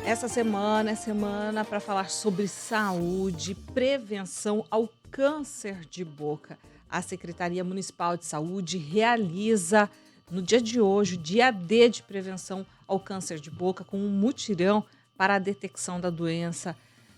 Essa semana é semana para falar sobre saúde, prevenção ao câncer de boca. A Secretaria Municipal de Saúde realiza no dia de hoje o dia D de prevenção ao câncer de boca com um mutirão para a detecção da doença.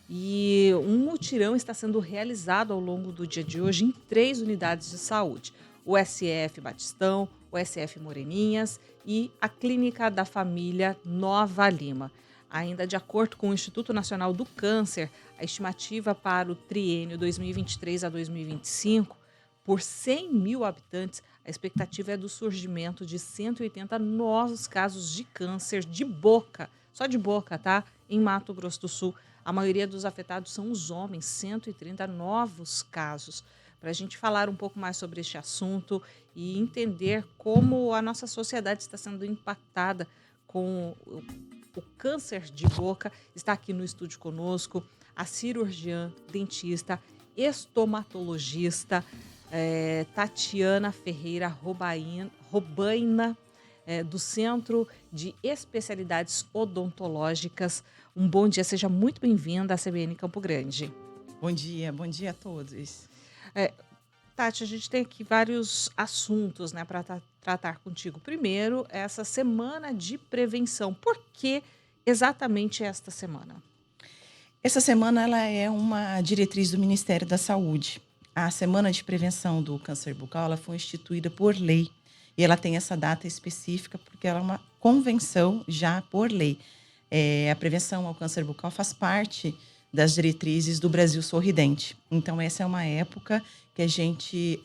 E um mutirão está sendo realizado ao longo do dia de hoje em 3 unidades de saúde: o SF Batistão, o SF Moreninhas e a Clínica da Família Nova Lima. Ainda de acordo com o Instituto Nacional do Câncer, a estimativa para o triênio 2023 a 2025, por 100 mil habitantes, a expectativa é do surgimento de 180 novos casos de câncer de boca, só de boca, tá? Em Mato Grosso do Sul. A maioria dos afetados são os homens, 130 novos casos. Para a gente falar um pouco mais sobre este assunto e entender como a nossa sociedade está sendo impactada com o câncer de boca, está aqui no estúdio conosco a cirurgiã, dentista, estomatologista, Tatiana Ferreira Robaina, do Centro de Especialidades Odontológicas. Um bom dia, seja muito bem-vinda à CBN Campo Grande. Bom dia a todos. É, Tati, a gente tem aqui vários assuntos, né, para tratar contigo. Primeiro, essa semana de prevenção. Por que exatamente esta semana? Essa semana ela é uma diretriz do Ministério da Saúde. A Semana de Prevenção do Câncer Bucal ela foi instituída por lei e ela tem essa data específica porque ela é uma convenção já por lei. A prevenção ao câncer bucal faz parte das diretrizes do Brasil Sorridente. Então, essa é uma época que a gente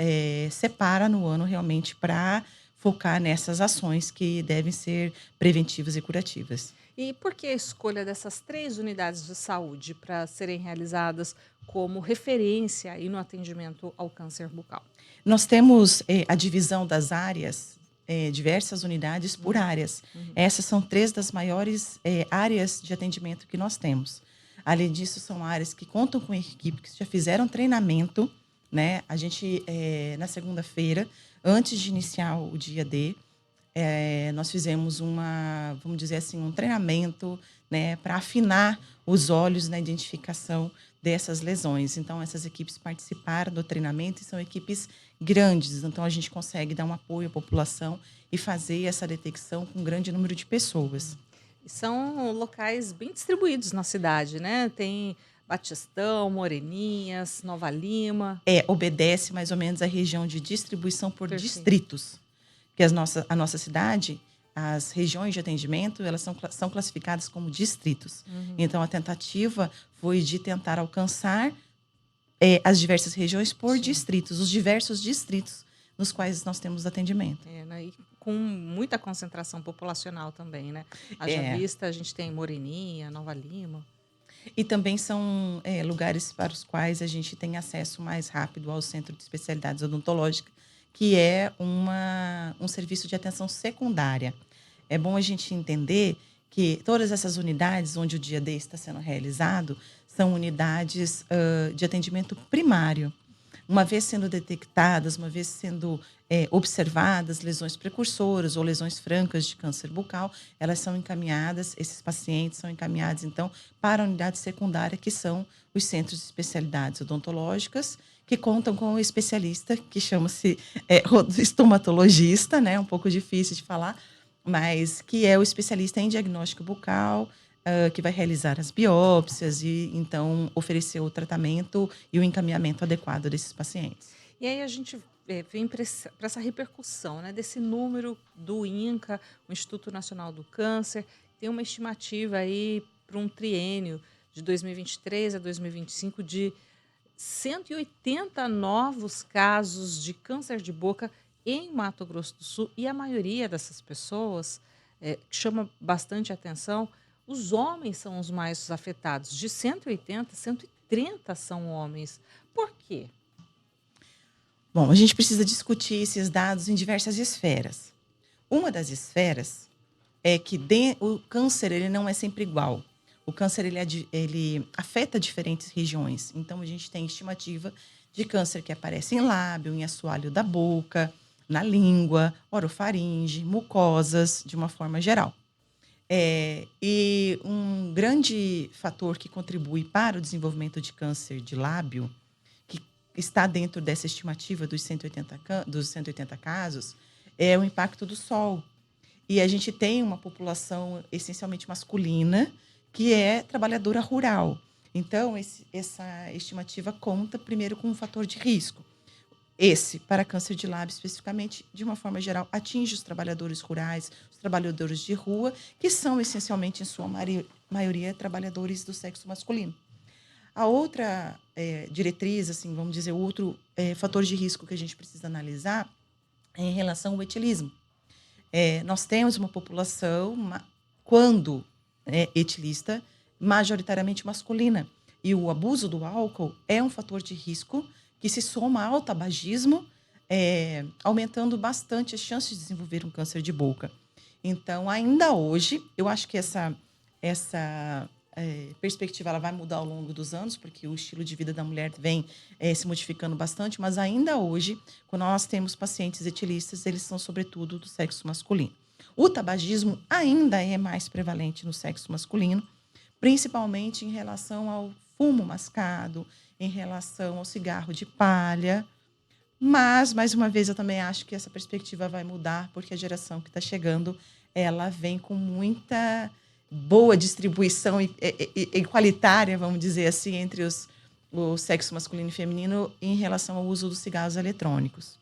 separa no ano realmente para focar nessas ações que devem ser preventivas e curativas. E por que a escolha dessas 3 unidades de saúde para serem realizadas como referência aí no atendimento ao câncer bucal? Nós temos a divisão das áreas, diversas unidades por áreas. Uhum. Essas são 3 das maiores áreas de atendimento que nós temos. Além disso, são áreas que contam com equipe que já fizeram treinamento, né? A gente, na segunda-feira, antes de iniciar o dia D, nós fizemos vamos dizer assim, um treinamento, né, para afinar os olhos na identificação dessas lesões. Então, essas equipes participaram do treinamento e são equipes grandes. Então, a gente consegue dar um apoio à população e fazer essa detecção com um grande número de pessoas. E são locais bem distribuídos na cidade, né? Tem Batistão, Moreninhas, Nova Lima. Obedece mais ou menos a região de distribuição por Perfeito. distritos. Que a nossa cidade, as regiões de atendimento, elas são classificadas como distritos. Uhum. Então, a tentativa foi de tentar alcançar as diversas regiões por Sim. distritos, os diversos distritos nos quais nós temos atendimento. Né? E com muita concentração populacional também, né? Haja É, vista, a gente tem Moreninha, Nova Lima. e também são lugares para os quais a gente tem acesso mais rápido ao Centro de Especialidades Odontológicas, que é um serviço de atenção secundária. É bom a gente entender que todas essas unidades onde o dia D está sendo realizado são unidades de atendimento primário. Uma vez sendo detectadas, uma vez sendo observadas lesões precursoras ou lesões francas de câncer bucal, elas são encaminhadas, esses pacientes são encaminhados, então, para a unidade secundária, que são os centros de especialidades odontológicas, que contam com um especialista que chama-se estomatologista, né? Um pouco difícil de falar, mas que é o especialista em diagnóstico bucal, que vai realizar as biópsias e, então, oferecer o tratamento e o encaminhamento adequado desses pacientes. E aí a gente vem para essa repercussão, né, desse número do INCA, o Instituto Nacional do Câncer, tem uma estimativa aí para um triênio de 2023 a 2025 de 180 novos casos de câncer de boca em Mato Grosso do Sul, e a maioria dessas pessoas chama bastante atenção. Os homens são os mais afetados. De 180, 130 são homens. Por quê? Bom, a gente precisa discutir esses dados em diversas esferas. Uma das esferas é que o câncer ele não é sempre igual. O câncer ele afeta diferentes regiões. Então, a gente tem estimativa de câncer que aparece em lábio, em assoalho da boca, na língua, orofaringe, mucosas, de uma forma geral. E um grande fator que contribui para o desenvolvimento de câncer de lábio, que está dentro dessa estimativa dos 180 casos, é o impacto do sol. E a gente tem uma população essencialmente masculina que é trabalhadora rural. Então, essa estimativa conta primeiro com um fator de risco. Esse, para câncer de lábio especificamente, de uma forma geral, atinge os trabalhadores rurais, os trabalhadores de rua, que são essencialmente, em sua maioria, trabalhadores do sexo masculino. A outra diretriz, assim, vamos dizer, outro fator de risco que a gente precisa analisar é em relação ao etilismo. Nós temos uma população, quando etilista, majoritariamente masculina. E o abuso do álcool é um fator de risco que se soma ao tabagismo, aumentando bastante as chances de desenvolver um câncer de boca. Então, ainda hoje, eu acho que essa perspectiva ela vai mudar ao longo dos anos, porque o estilo de vida da mulher vem se modificando bastante, mas ainda hoje, quando nós temos pacientes etilistas, eles são sobretudo do sexo masculino. O tabagismo ainda é mais prevalente no sexo masculino, principalmente em relação ao fumo mascado, em relação ao cigarro de palha. Mas, mais uma vez, eu também acho que essa perspectiva vai mudar, porque a geração que está chegando, ela vem com muita boa distribuição igualitária, vamos dizer assim, entre o sexo masculino e feminino em relação ao uso dos cigarros eletrônicos.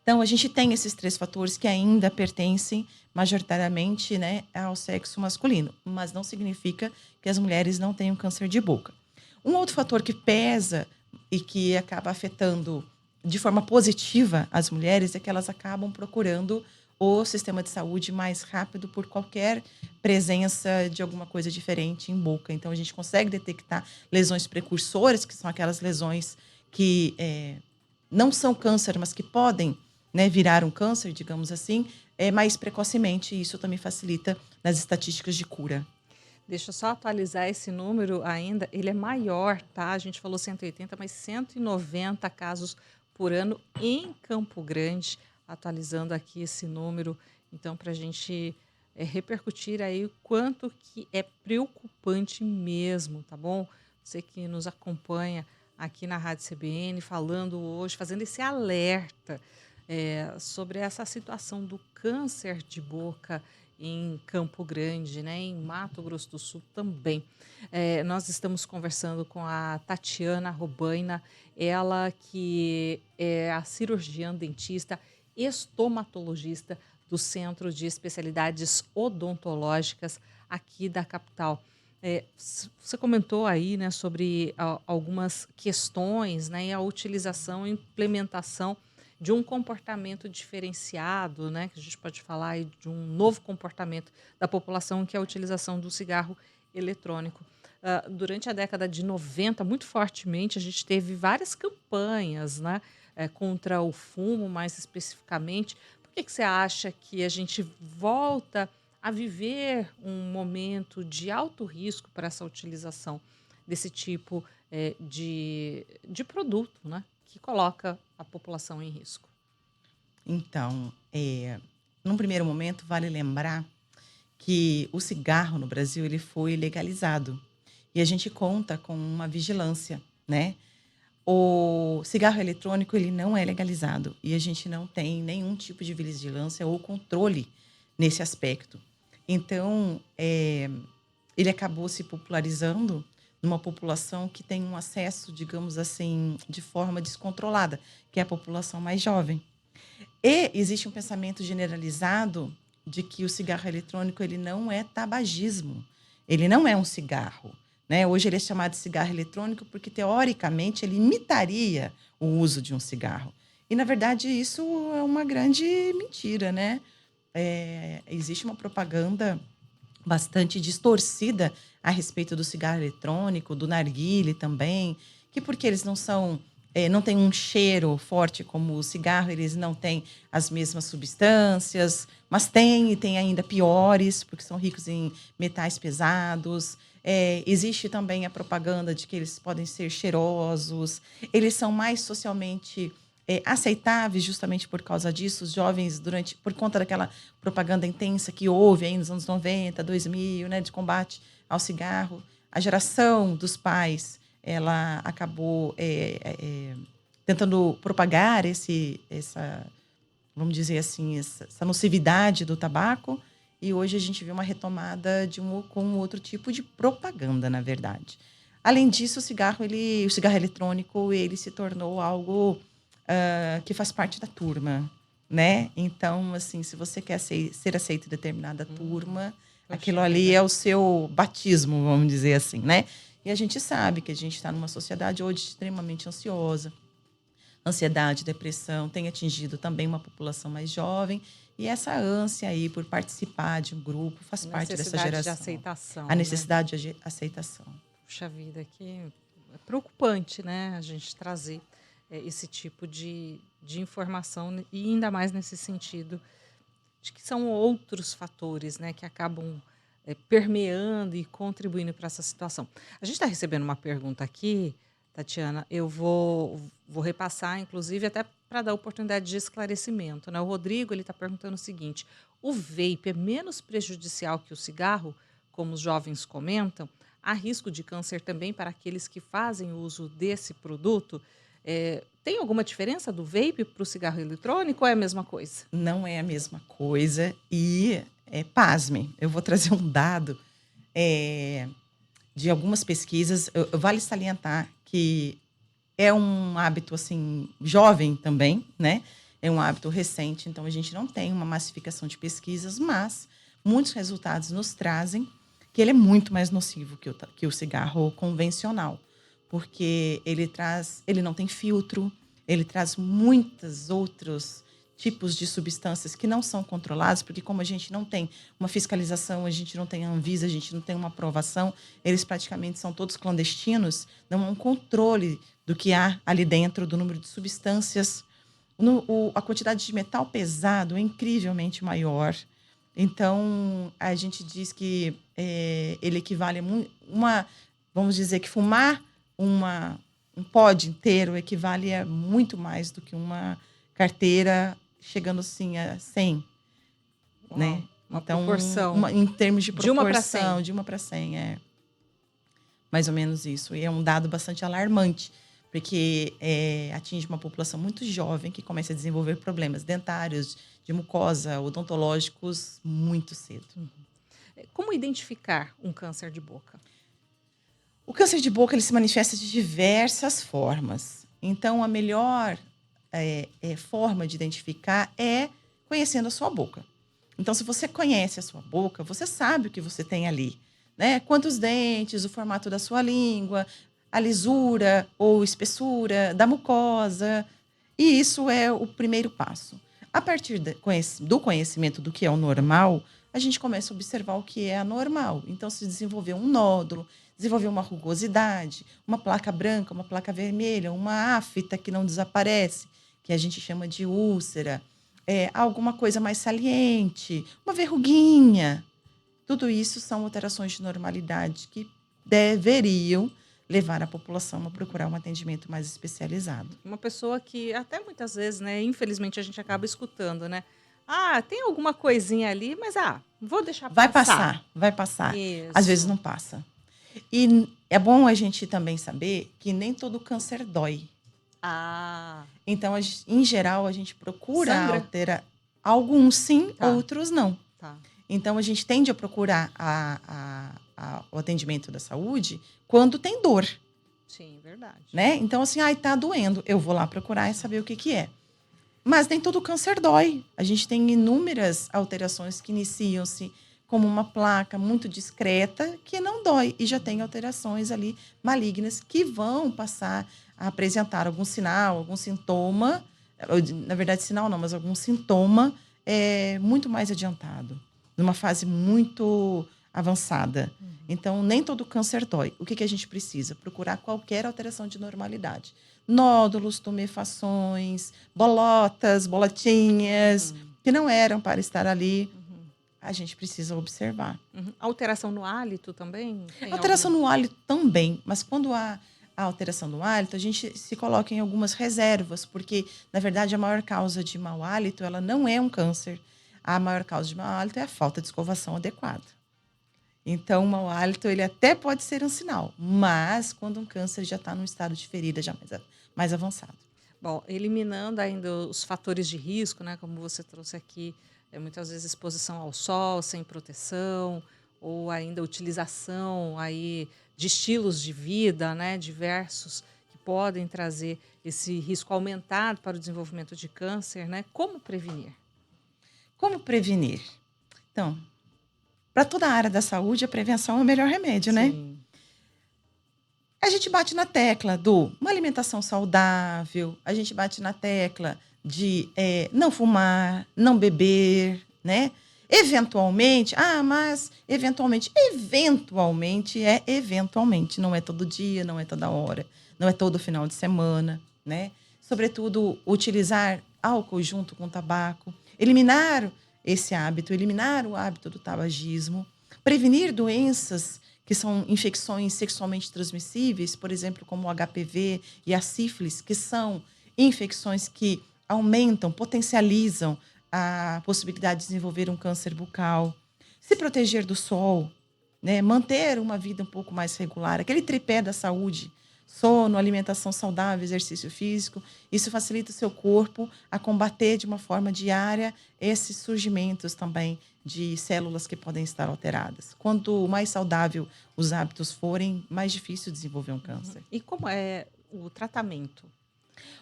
Então, a gente tem esses 3 fatores que ainda pertencem majoritariamente, né, ao sexo masculino, mas não significa que as mulheres não tenham câncer de boca. Um outro fator que pesa e que acaba afetando de forma positiva as mulheres é que elas acabam procurando o sistema de saúde mais rápido por qualquer presença de alguma coisa diferente em boca. Então, a gente consegue detectar lesões precursoras, que são aquelas lesões que não são câncer, mas que podem, né, virar um câncer, digamos assim, mais precocemente. E isso também facilita nas estatísticas de cura. Deixa eu só atualizar esse número ainda, ele é maior, tá? A gente falou 180, mas 190 casos por ano em Campo Grande, atualizando aqui esse número. Então, para a gente repercutir aí o quanto que é preocupante mesmo, tá bom? Você que nos acompanha aqui na Rádio CBN, falando hoje, fazendo esse alerta sobre essa situação do câncer de boca em Campo Grande, né, em Mato Grosso do Sul também. Nós estamos conversando com a Tatiana Robaina, ela que é a cirurgiã dentista, estomatologista do Centro de Especialidades Odontológicas aqui da capital. Você comentou aí, né, sobre algumas questões, né, e a utilização e implementação de um comportamento diferenciado, né, que a gente pode falar aí de um novo comportamento da população, que é a utilização do cigarro eletrônico. Durante a década de 90, muito fortemente, a gente teve várias campanhas, né, contra o fumo, mais especificamente. Por que você acha que a gente volta a viver um momento de alto risco para essa utilização desse tipo de produto, né, que coloca a população em risco? Então, num primeiro momento, vale lembrar que o cigarro no Brasil ele foi legalizado e a gente conta com uma vigilância, né? O cigarro eletrônico ele não é legalizado e a gente não tem nenhum tipo de vigilância ou controle nesse aspecto. Então, ele acabou se popularizando numa população que tem um acesso, digamos assim, de forma descontrolada, que é a população mais jovem. E existe um pensamento generalizado de que o cigarro eletrônico ele não é tabagismo, ele não é um cigarro, né? Hoje ele é chamado de cigarro eletrônico porque, teoricamente, ele imitaria o uso de um cigarro. E, na verdade, isso é uma grande mentira, né? Existe uma propaganda bastante distorcida a respeito do cigarro eletrônico, do narguilé também, que porque eles não têm um cheiro forte como o cigarro, eles não têm as mesmas substâncias, mas tem e tem ainda piores, porque são ricos em metais pesados. Existe também a propaganda de que eles podem ser cheirosos, eles são mais socialmente aceitáveis justamente por causa disso. Os jovens, por conta daquela propaganda intensa que houve aí nos anos 90, 2000, né, de combate ao cigarro, a geração dos pais, ela acabou tentando propagar vamos dizer assim, essa nocividade do tabaco, e hoje a gente vê uma retomada com um outro tipo de propaganda, na verdade. Além disso, o cigarro eletrônico, ele se tornou algo que faz parte da turma, né? Então, assim, se você quer ser aceito em determinada turma, aquilo ali é o seu batismo, vamos dizer assim, né? E a gente sabe que a gente está numa sociedade hoje extremamente ansiosa. Ansiedade, depressão tem atingido também uma população mais jovem, e essa ânsia aí por participar de um grupo faz parte dessa geração. De aceitação. A necessidade de aceitação. Puxa vida, que é preocupante, né? A gente trazer esse tipo de informação, e ainda mais nesse sentido de que são outros fatores, né, que acabam permeando e contribuindo para essa situação. A gente está recebendo uma pergunta aqui, Tatiana, eu vou repassar, inclusive, até para dar oportunidade de esclarecimento, né? O Rodrigo, ele está perguntando o seguinte: o vape é menos prejudicial que o cigarro, como os jovens comentam? Há risco de câncer também para aqueles que fazem uso desse produto? Tem alguma diferença do vape para o cigarro eletrônico ou é a mesma coisa? Não é a mesma coisa e, pasme, eu vou trazer um dado de algumas pesquisas. Vale salientar que é um hábito assim jovem também, né? É um hábito recente, então a gente não tem uma massificação de pesquisas, mas muitos resultados nos trazem que ele é muito mais nocivo que o cigarro convencional, porque ele não tem filtro, ele traz muitos outros tipos de substâncias que não são controladas, porque como a gente não tem uma fiscalização, a gente não tem a Anvisa, a gente não tem uma aprovação, eles praticamente são todos clandestinos, não há um controle do que há ali dentro, do número de substâncias. A quantidade de metal pesado é incrivelmente maior. Então, a gente diz que ele equivale a vamos dizer que fumar um pod inteiro equivale a muito mais do que uma carteira chegando assim a 100, Uau, né? uma Então, proporção. em termos de proporção, De 1 para 100, mais ou menos isso. E é um dado bastante alarmante, porque atinge uma população muito jovem que começa a desenvolver problemas dentários, de mucosa, odontológicos muito cedo. Como identificar um câncer de boca? O câncer de boca ele se manifesta de diversas formas. Então, a melhor forma de identificar é conhecendo a sua boca. Então, se você conhece a sua boca, você sabe o que você tem ali, né? Quantos dentes, o formato da sua língua, a lisura ou espessura da mucosa. E isso é o primeiro passo. A partir do conhecimento do que é o normal, a gente começa a observar o que é anormal. Então, se desenvolveu um nódulo, desenvolveu uma rugosidade, uma placa branca, uma placa vermelha, uma afta que não desaparece, que a gente chama de úlcera, alguma coisa mais saliente, uma verruguinha. Tudo isso são alterações de normalidade que deveriam levar a população a procurar um atendimento mais especializado. Uma pessoa que até muitas vezes, né, infelizmente a gente acaba escutando, né? Ah, tem alguma coisinha ali, mas vou deixar passar. Vai passar. Isso. Às vezes não passa. E é bom a gente também saber que nem todo câncer dói. Então, em geral, a gente procura alterar. Alguns sim, outros não. Então, a gente tende a procurar o atendimento da saúde quando tem dor. Sim, verdade. Né? Então, assim, tá doendo. Eu vou lá procurar e saber o que é. Mas nem todo câncer dói. A gente tem inúmeras alterações que iniciam-se como uma placa muito discreta que não dói. E já tem alterações ali malignas que vão passar a apresentar algum sinal, algum sintoma. Na verdade, sinal não, mas algum sintoma muito mais adiantado. Numa fase muito avançada. Então, nem todo câncer dói. O que a gente precisa? Procurar qualquer alteração de normalidade. Nódulos, tumefações, bolotinhas, que não eram para estar ali. A gente precisa observar. Alteração no hálito também? Alteração no hálito também, mas quando há a alteração do hálito, a gente se coloca em algumas reservas, porque, na verdade, a maior causa de mau hálito, ela não é um câncer. A maior causa de mau hálito é a falta de escovação adequada. Então, o mau hálito, ele até pode ser um sinal, mas quando um câncer já está num estado de ferida já mais avançado. Bom, eliminando ainda os fatores de risco, né, como você trouxe aqui, muitas vezes exposição ao sol sem proteção, ou ainda utilização aí de estilos de vida, né, diversos, que podem trazer esse risco aumentado para o desenvolvimento de câncer, né? Como prevenir? Como prevenir? Então, para toda a área da saúde, a prevenção é o melhor remédio, né? Sim. A gente bate na tecla do uma alimentação saudável, a gente bate na tecla de não fumar, não beber, né? Eventualmente, mas eventualmente, não é todo dia, não é toda hora, não é todo final de semana, né? Sobretudo, utilizar álcool junto com tabaco, eliminar esse hábito, eliminar o hábito do tabagismo, prevenir doenças que são infecções sexualmente transmissíveis, por exemplo, como o HPV e a sífilis, que são infecções que aumentam, potencializam a possibilidade de desenvolver um câncer bucal. Se proteger do sol, né? Manter uma vida um pouco mais regular, aquele tripé da saúde, sono, alimentação saudável, exercício físico, isso facilita o seu corpo a combater de uma forma diária esses surgimentos também de células que podem estar alteradas. Quanto mais saudável os hábitos forem, mais difícil desenvolver um câncer. E como é o tratamento?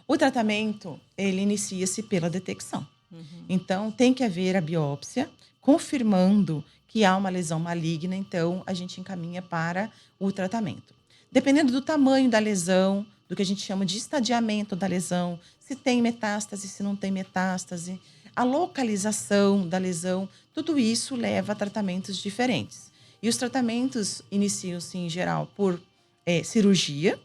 O tratamento, ele inicia-se pela detecção. Então, tem que haver a biópsia, confirmando que há uma lesão maligna, então a gente encaminha para o tratamento. Dependendo do tamanho da lesão, do que a gente chama de estadiamento da lesão, se tem metástase, se não tem metástase, a localização da lesão, tudo isso leva a tratamentos diferentes. E os tratamentos iniciam-se, em geral, por cirurgia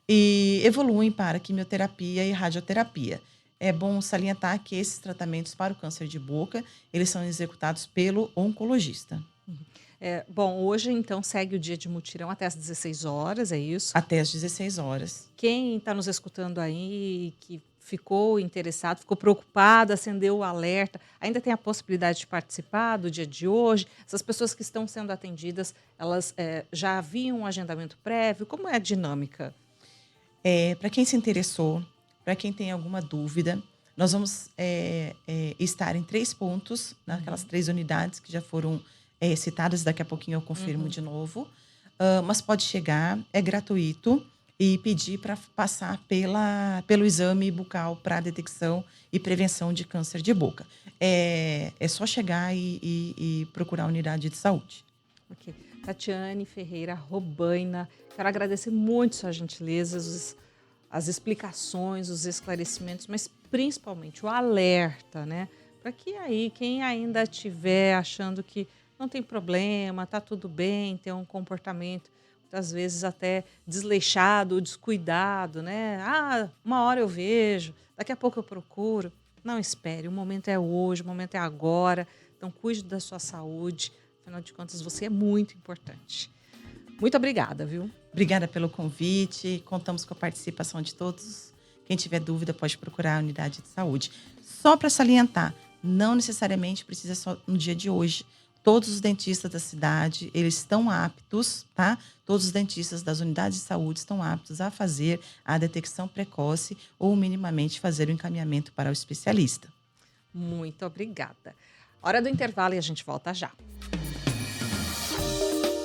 e evoluem para quimioterapia e radioterapia. É bom salientar que esses tratamentos para o câncer de boca, eles são executados pelo oncologista. Bom, hoje então segue o dia de mutirão até às 16 horas, é isso? Até às 16 horas. Quem está nos escutando aí, que ficou interessado, ficou preocupado, acendeu o alerta, ainda tem a possibilidade de participar do dia de hoje? Essas pessoas que estão sendo atendidas, elas já haviam um agendamento prévio? Como é a dinâmica? Para quem se interessou, para quem tem alguma dúvida, nós vamos estar em 3 pontos, naquelas 3 unidades que já foram citadas, daqui a pouquinho eu confirmo de novo. Mas pode chegar, é gratuito, e pedir para passar pelo exame bucal para detecção e prevenção de câncer de boca. É só chegar e procurar a unidade de saúde. Ok. Tatiane Ferreira Robaina, quero agradecer muito suas gentilezas, as explicações, os esclarecimentos, mas principalmente o alerta, né? Para que aí quem ainda estiver achando que não tem problema, tá tudo bem, tem um comportamento muitas vezes até desleixado ou descuidado, né? Uma hora eu vejo, daqui a pouco eu procuro. Não espere, o momento é hoje, o momento é agora. Então cuide da sua saúde, afinal de contas você é muito importante. Muito obrigada, viu? Obrigada pelo convite, contamos com a participação de todos. Quem tiver dúvida pode procurar a unidade de saúde. Só para salientar, não necessariamente precisa só no dia de hoje. Todos os dentistas da cidade, eles estão aptos, tá? Todos os dentistas das unidades de saúde estão aptos a fazer a detecção precoce ou minimamente fazer o encaminhamento para o especialista. Muito obrigada. Hora do intervalo e a gente volta já.